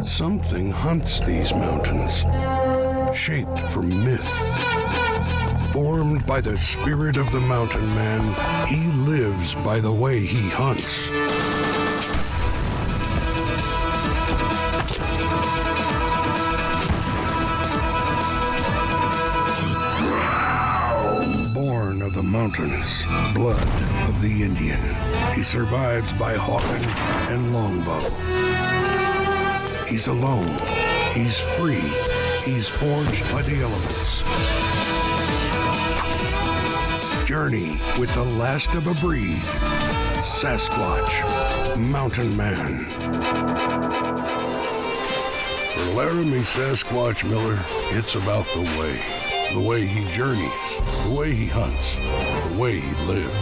Something hunts these mountains, shaped from myth. Formed by the spirit of the mountain man, he lives by the way he hunts. Born of the mountains, blood of the Indian, he survives by Hawken and longbow. He's alone, he's free, he's forged by the elements. Journey with the last of a breed, Sasquatch Mountain Man. For Laramy Sasquatch Miller, it's about the way he journeys, the way he hunts, the way he lives.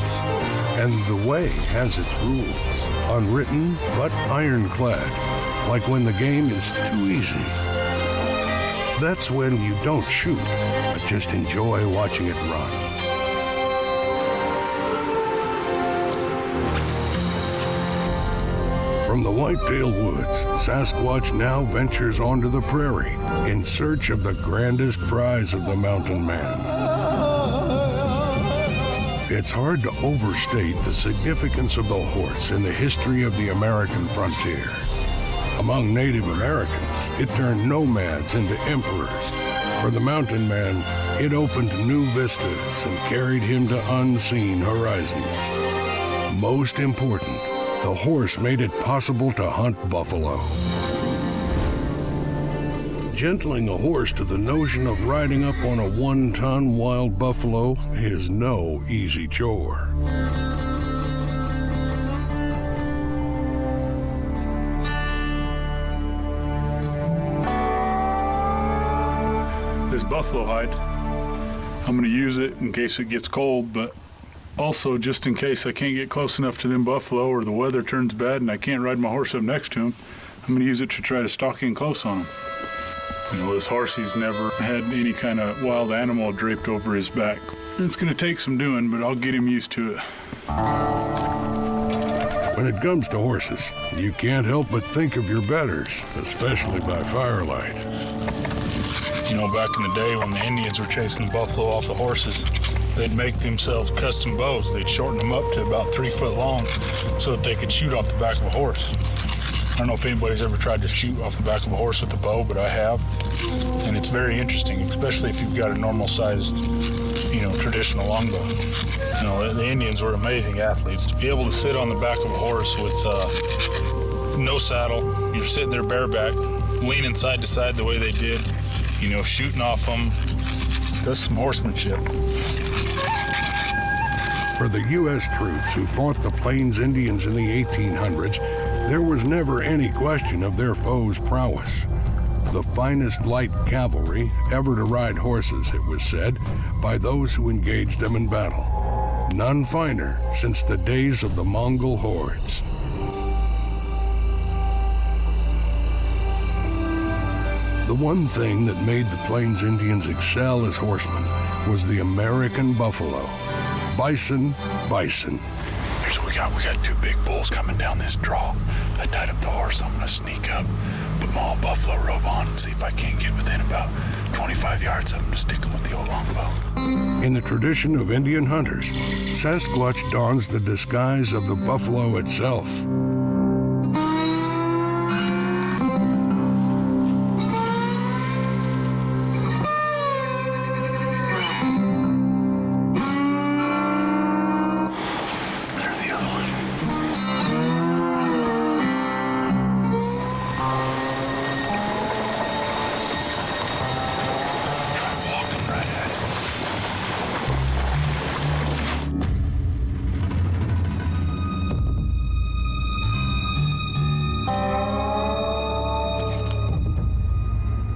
And the way has its rules, unwritten but ironclad, like when the game is too easy. That's when you don't shoot, but just enjoy watching it run. From the whitetail woods, Sasquatch now ventures onto the prairie in search of the grandest prize of the mountain man. It's hard to overstate the significance of the horse in the history of the American frontier. Among Native Americans, it turned nomads into emperors. For the mountain man, it opened new vistas and carried him to unseen horizons. Most important, the horse made it possible to hunt buffalo. Gentling a horse to the notion of riding up on a 1-ton wild buffalo is no easy chore. This buffalo hide, I'm going to use it in case it gets cold, but also just in case I can't get close enough to them buffalo or the weather turns bad and I can't ride my horse up next to them, I'm going to use it to try to stalk in close on them. You know, this horse, he's never had any kind of wild animal draped over his back. It's going to take some doing, but I'll get him used to it. When it comes to horses, you can't help but think of your betters, especially by firelight. You know, back in the day when the Indians were chasing the buffalo off the horses, they'd make themselves custom bows. They'd shorten them up to about 3 foot long so that they could shoot off the back of a horse. I don't know if anybody's ever tried to shoot off the back of a horse with a bow, but I have. And it's very interesting, especially if you've got a normal-sized, traditional longbow. You know, the Indians were amazing athletes. To be able to sit on the back of a horse with no saddle, you're sitting there bareback, leaning side to side the way they did, shooting off them. That's some horsemanship. For the U.S. troops who fought the Plains Indians in the 1800s, there was never any question of their foes' prowess. The finest light cavalry ever to ride horses, it was said, by those who engaged them in battle. None finer since the days of the Mongol hordes. The one thing that made the Plains Indians excel as horsemen was the American buffalo. Bison. Here's what we got. We got 2 big bulls coming down this draw. I tied up the horse. I'm going to sneak up, put my old buffalo robe on, and see if I can't get within about 25 yards of them to stick them with the old longbow. In the tradition of Indian hunters, Sasquatch dons the disguise of the buffalo itself.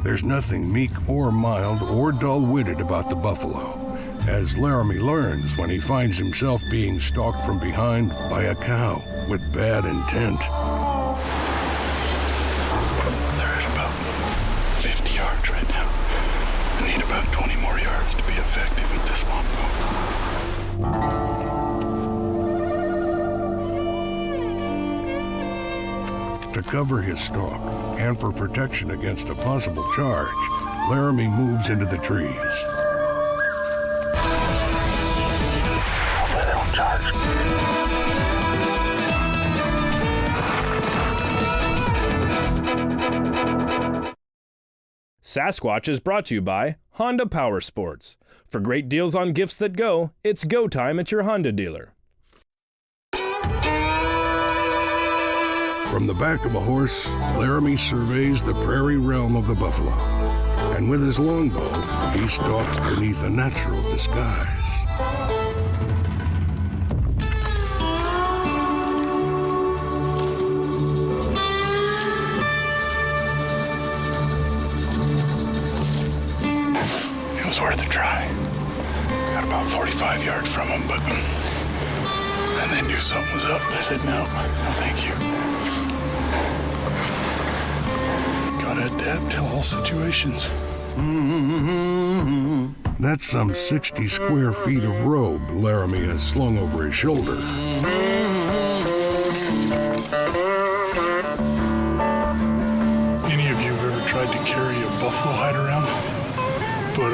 There's nothing meek or mild or dull-witted about the buffalo, as Laramy learns when he finds himself being stalked from behind by a cow with bad intent. They're at about 50 yards right now. I need about 20 more yards to be effective with this longbow. To cover his stalk and for protection against a possible charge, Laramy moves into the trees. Hopefully they don't charge. Sasquatch is brought to you by Honda Power Sports. For great deals on gifts that go, it's go time at your Honda dealer. From the back of a horse, Laramy surveys the prairie realm of the buffalo. And with his longbow, he stalks beneath a natural disguise. It was worth a try. Got about 45 yards from them, but and they knew something was up. I said, no, thank you. Gotta adapt to all situations. That's some 60 square feet of robe Laramy has slung over his shoulder. Any of you have ever tried to carry a buffalo hide around? But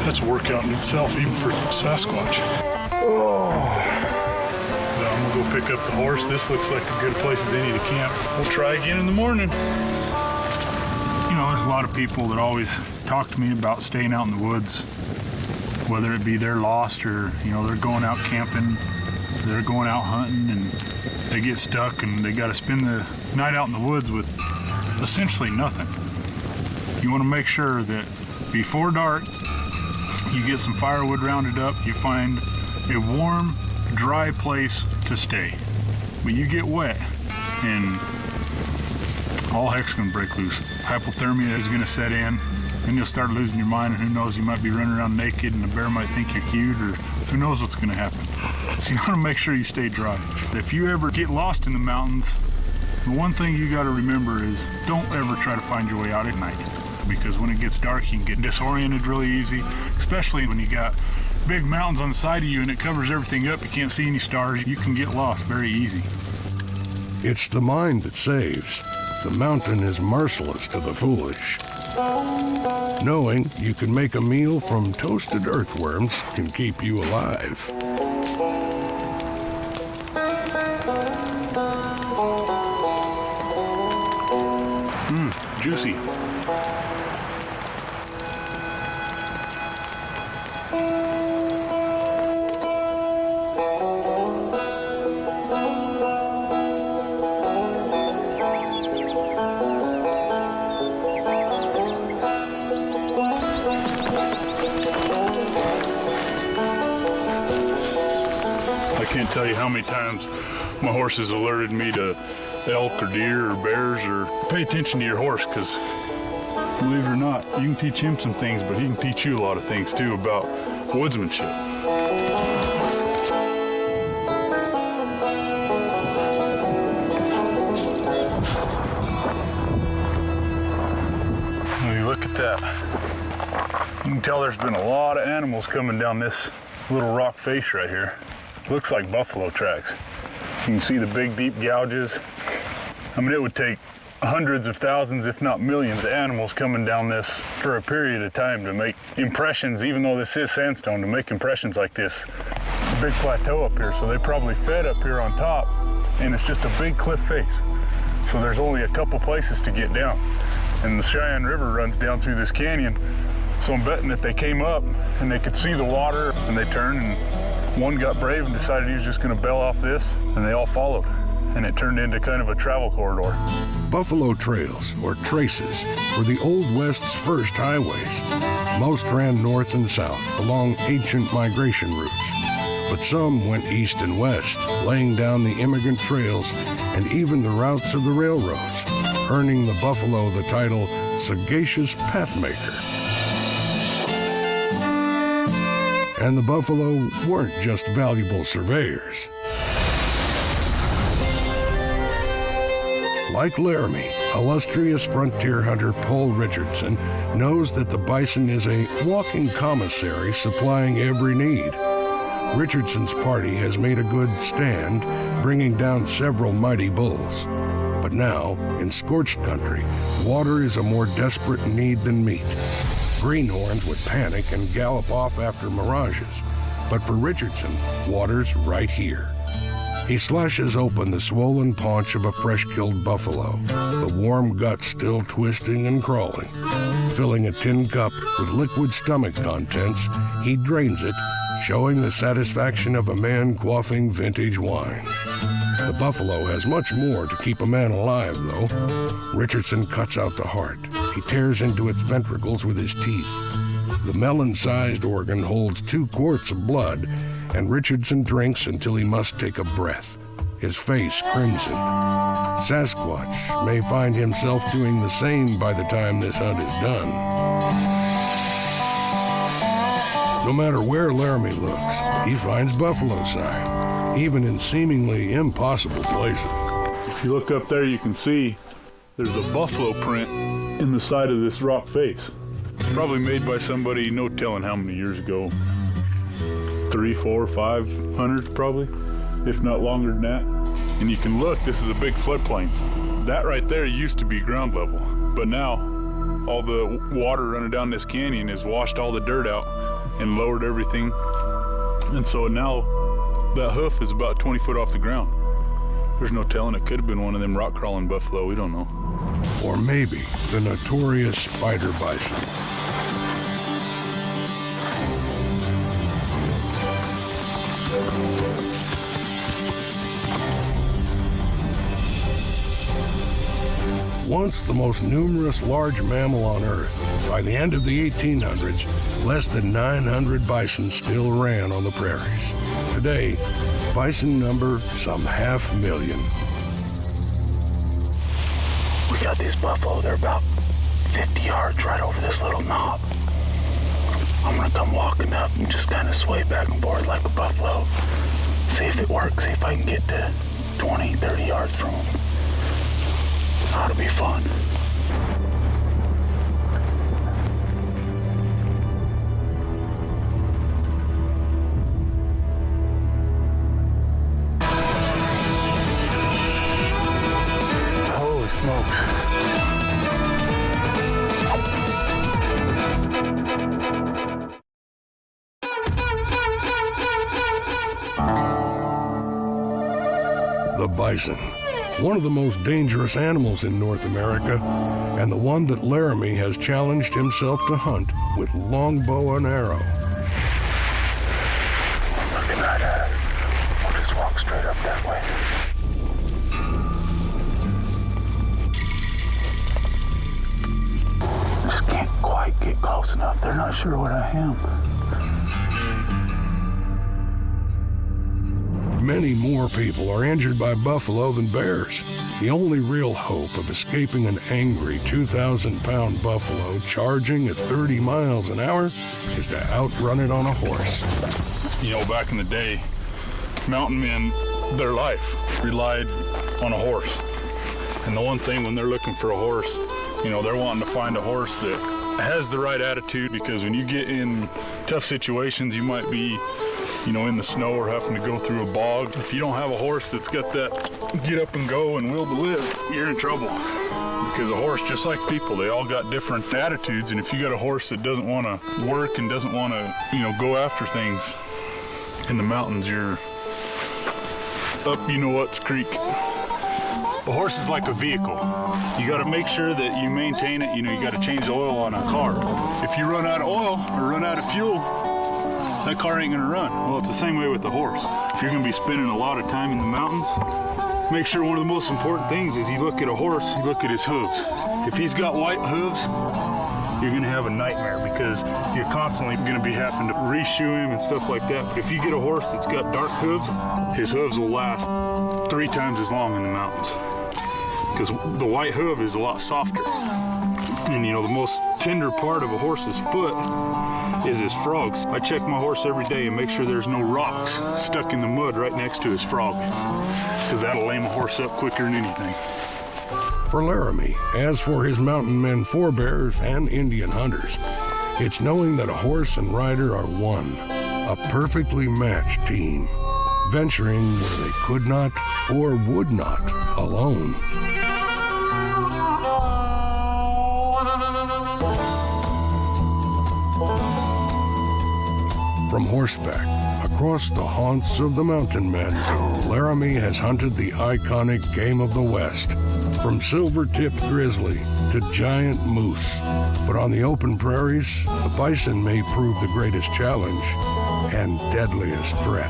that's a workout in itself, even for Sasquatch. I'm gonna go pick up the horse. This looks like a good place as any to camp. We'll try again in the morning. You know, there's a lot of people that always talk to me about staying out in the woods, whether it be they're lost or, you know, they're going out camping, they're going out hunting, and they get stuck and they got to spend the night out in the woods with essentially nothing. You want to make sure that before dark, you get some firewood rounded up, you find a warm, dry place to stay. But you get wet and all heck's gonna break loose. Hypothermia is gonna set in, and you'll start losing your mind, and who knows, you might be running around naked and the bear might think you're cute, or who knows what's gonna happen. So you wanna make sure you stay dry. If you ever get lost in the mountains, the one thing you gotta remember is don't ever try to find your way out at night, because when it gets dark, you can get disoriented really easy, especially when you got big mountains on the side of you and it covers everything up. You can't see any stars. You can get lost very easy. It's the mind that saves. The mountain is merciless to the foolish. Knowing you can make a meal from toasted earthworms can keep you alive. Juicy. I can't tell you how many times my horse has alerted me to elk or deer or bears, or pay attention to your horse, because believe it or not, you can teach him some things, but he can teach you a lot of things too about woodsmanship. When you look at that, you can tell there's been a lot of animals coming down this little rock face right here. Looks like buffalo tracks. You can see the big deep gouges. I mean, it would take hundreds of thousands, if not millions, of animals coming down this for a period of time to make impressions, even though this is sandstone, to make impressions like this. It's a big plateau up here, so they probably fed up here on top, and it's just a big cliff face. So there's only a couple places to get down. And the Cheyenne River runs down through this canyon, so I'm betting that they came up and they could see the water, and they turned, and one got brave and decided he was just going to bail off this, and they all followed, and it turned into kind of a travel corridor. Buffalo trails, or traces, were the Old West's first highways. Most ran north and south along ancient migration routes, but some went east and west, laying down the immigrant trails and even the routes of the railroads, earning the buffalo the title Sagacious Pathmaker. And the buffalo weren't just valuable surveyors. Like Laramy, illustrious frontier hunter Paul Richardson knows that the bison is a walking commissary supplying every need. Richardson's party has made a good stand, bringing down several mighty bulls. But now, in scorched country, water is a more desperate need than meat. Greenhorns would panic and gallop off after mirages. But for Richardson, water's right here. He slashes open the swollen paunch of a fresh-killed buffalo, the warm gut still twisting and crawling. Filling a tin cup with liquid stomach contents, he drains it, showing the satisfaction of a man quaffing vintage wine. The buffalo has much more to keep a man alive, though. Richardson cuts out the heart. He tears into its ventricles with his teeth. The melon-sized organ holds 2 quarts of blood, and Richardson drinks until he must take a breath, his face crimson. Sasquatch may find himself doing the same by the time this hunt is done. No matter where Laramy looks, he finds buffalo sign, even in seemingly impossible places. If you look up there, you can see there's a buffalo print in the side of this rock face. Probably made by somebody, no telling how many years ago. 300, 400, 500 probably, if not longer than that. And you can look, this is a big floodplain. That right there used to be ground level, but now all the water running down this canyon has washed all the dirt out and lowered everything. And so now that hoof is about 20 foot off the ground. There's no telling, it could have been one of them rock crawling buffalo, we don't know. Or maybe the notorious spider bison. Once the most numerous large mammal on Earth, by the end of the 1800s, less than 900 bison still ran on the prairies. Today, bison number some 500,000. We got these buffalo, they're about 50 yards right over this little knob. I'm gonna come walking up and just kind of sway back and forth like a buffalo. See if it works, see if I can get to 20, 30 yards from them. Ought to be fun. Holy smokes. The bison, one of the most dangerous animals in North America, and the one that Laramy has challenged himself to hunt with longbow and arrow. Looking right at us. We'll just walk straight up that way. Just can't quite get close enough. They're not sure what I am. Many more people are injured by buffalo than bears. The only real hope of escaping an angry 2,000-pound buffalo charging at 30 miles an hour is to outrun it on a horse. You know, back in the day, mountain men, their life relied on a horse. And the one thing when they're looking for a horse, you know, they're wanting to find a horse that has the right attitude, because when you get in tough situations, you might be, you know, in the snow or having to go through a bog. If you don't have a horse that's got that get up and go and will to live, you're in trouble. Because a horse, just like people, they all got different attitudes, and if you got a horse that doesn't want to work and doesn't want to, you know, go after things in the mountains, you're up you know what's creek. A horse is like a vehicle. You got to make sure that you maintain it. You know, you got to change the oil on a car. If you run out of oil or run out of fuel, that car ain't gonna run. Well, it's the same way with the horse. If you're gonna be spending a lot of time in the mountains, make sure one of the most important things is you look at a horse, you look at his hooves. If he's got white hooves, you're gonna have a nightmare, because you're constantly gonna be having to reshoe him and stuff like that. But if you get a horse that's got dark hooves, his hooves will last 3 times as long in the mountains, because the white hoof is a lot softer. And you know, the most tender part of a horse's foot is his frogs. I check my horse every day and make sure there's no rocks stuck in the mud right next to his frog, because that'll lame a horse up quicker than anything. For Laramy, as for his mountain men forebears and Indian hunters, it's knowing that a horse and rider are one, a perfectly matched team, venturing where they could not or would not alone. From horseback, across the haunts of the mountain men, Laramy has hunted the iconic game of the West, from silver-tipped grizzly to giant moose. But on the open prairies, the bison may prove the greatest challenge and deadliest threat.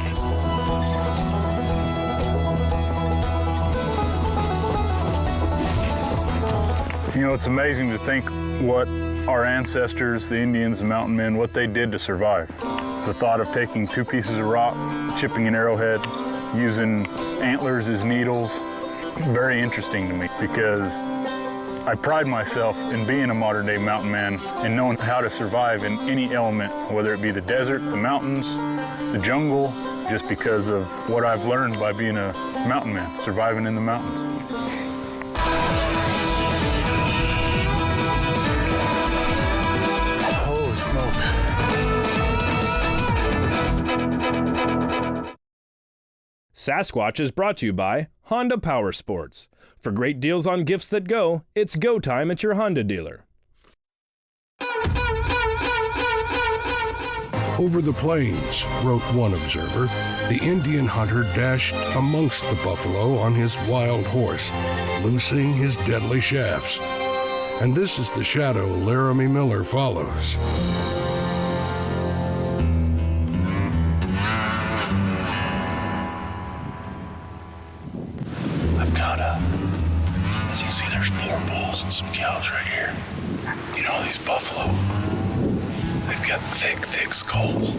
You know, it's amazing to think what our ancestors, the Indians, the mountain men, what they did to survive. The thought of taking 2 pieces of rock, chipping an arrowhead, using antlers as needles, very interesting to me, because I pride myself in being a modern day mountain man and knowing how to survive in any element, whether it be the desert, the mountains, the jungle, just because of what I've learned by being a mountain man, surviving in the mountains. Sasquatch is brought to you by Honda Power Sports. For great deals on gifts that go, it's go time at your Honda dealer. Over the plains, wrote one observer, the Indian hunter dashed amongst the buffalo on his wild horse, loosing his deadly shafts. And this is the shadow Laramy Miller follows. As you can see, there's 4 bulls and some cows right here. You know, these buffalo, they've got thick skulls.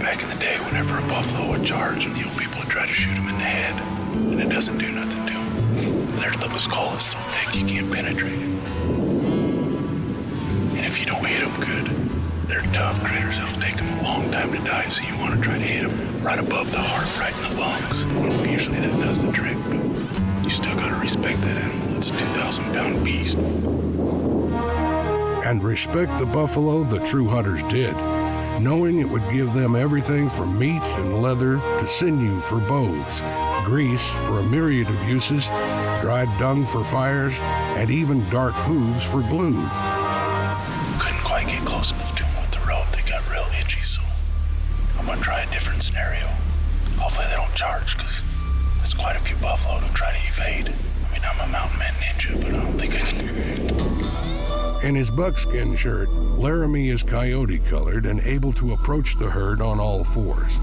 Back in the day, whenever a buffalo would charge, people would try to shoot him in the head, and it doesn't do nothing to him. Their skull is so thick you can't penetrate it. And if you don't hit them good, they're tough critters. It'll take them a long time to die, so you want to try to hit them right above the heart, right in the lungs. Usually that does the trick, but you still got to respect that animal. It's a 2,000-pound beast. And respect the buffalo the true hunters did, knowing it would give them everything from meat and leather to sinew for bows, grease for a myriad of uses, dried dung for fires, and even dark hooves for glue. Couldn't quite get close enough to them with the rope. They got real itchy, so I'm going to try a different scenario. Hopefully they don't charge, because there's quite a few buffalo to try to evade. I mean, I'm a mountain man ninja, but I don't think I can do it. In his buckskin shirt, Laramy is coyote-colored and able to approach the herd on all 4s.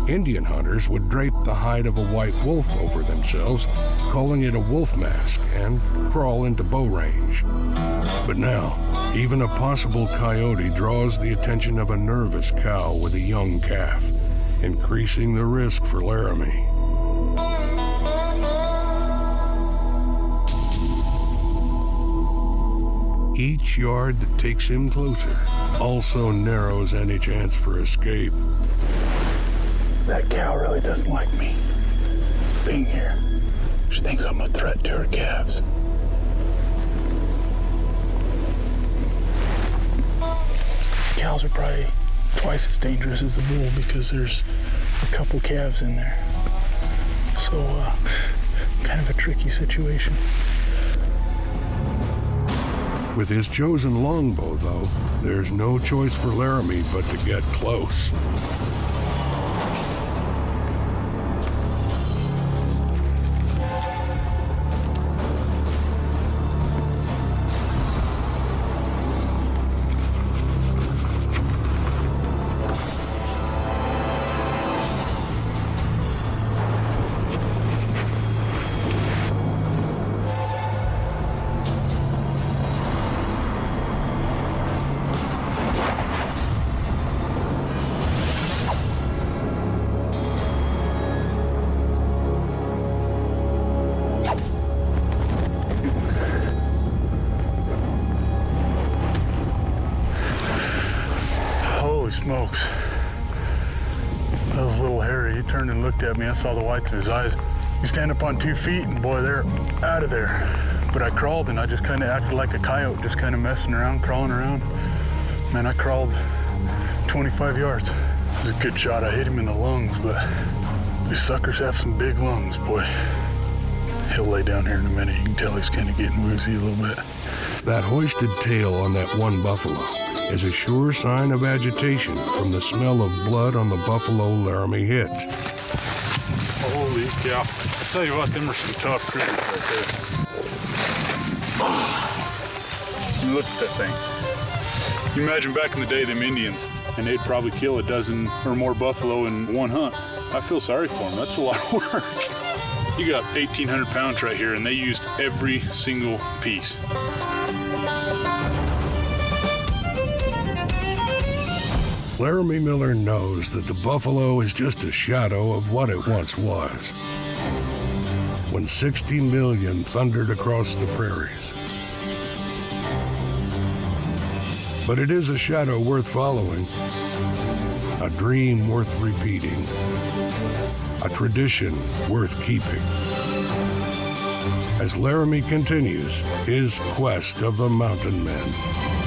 Indian hunters would drape the hide of a white wolf over themselves, calling it a wolf mask, and crawl into bow range. But now, even a possible coyote draws the attention of a nervous cow with a young calf, increasing the risk for Laramy. Each yard that takes him closer also narrows any chance for escape. That cow really doesn't like me being here. She thinks I'm a threat to her calves. Cows are probably twice as dangerous as the bull because there's a couple calves in there. So, kind of a tricky situation. With his chosen longbow, though, there's no choice for Laramy but to get close. Smokes. That was a little hairy. He turned and looked at me. I saw the whites of his eyes. You stand up on 2 feet and boy, they're out of there. But I crawled and I just kind of acted like a coyote, just kind of messing around, crawling around. Man, I crawled 25 yards. It was a good shot. I hit him in the lungs, but these suckers have some big lungs, boy. He'll lay down here in a minute. You can tell he's kind of getting woozy a little bit. That hoisted tail on that one buffalo is a sure sign of agitation from the smell of blood on the buffalo Laramy hit. Holy cow. I'll tell you what, them are some tough critters right there. Look at that thing. You imagine back in the day, them Indians, and they'd probably kill a dozen or more buffalo in one hunt. I feel sorry for them. That's a lot of work. You got 1,800 pounds right here, and they used every single piece. Laramy Miller knows that the buffalo is just a shadow of what it once was, when 60 million thundered across the prairies. But it is a shadow worth following, a dream worth repeating, a tradition worth keeping. As Laramy continues his quest of the mountain men.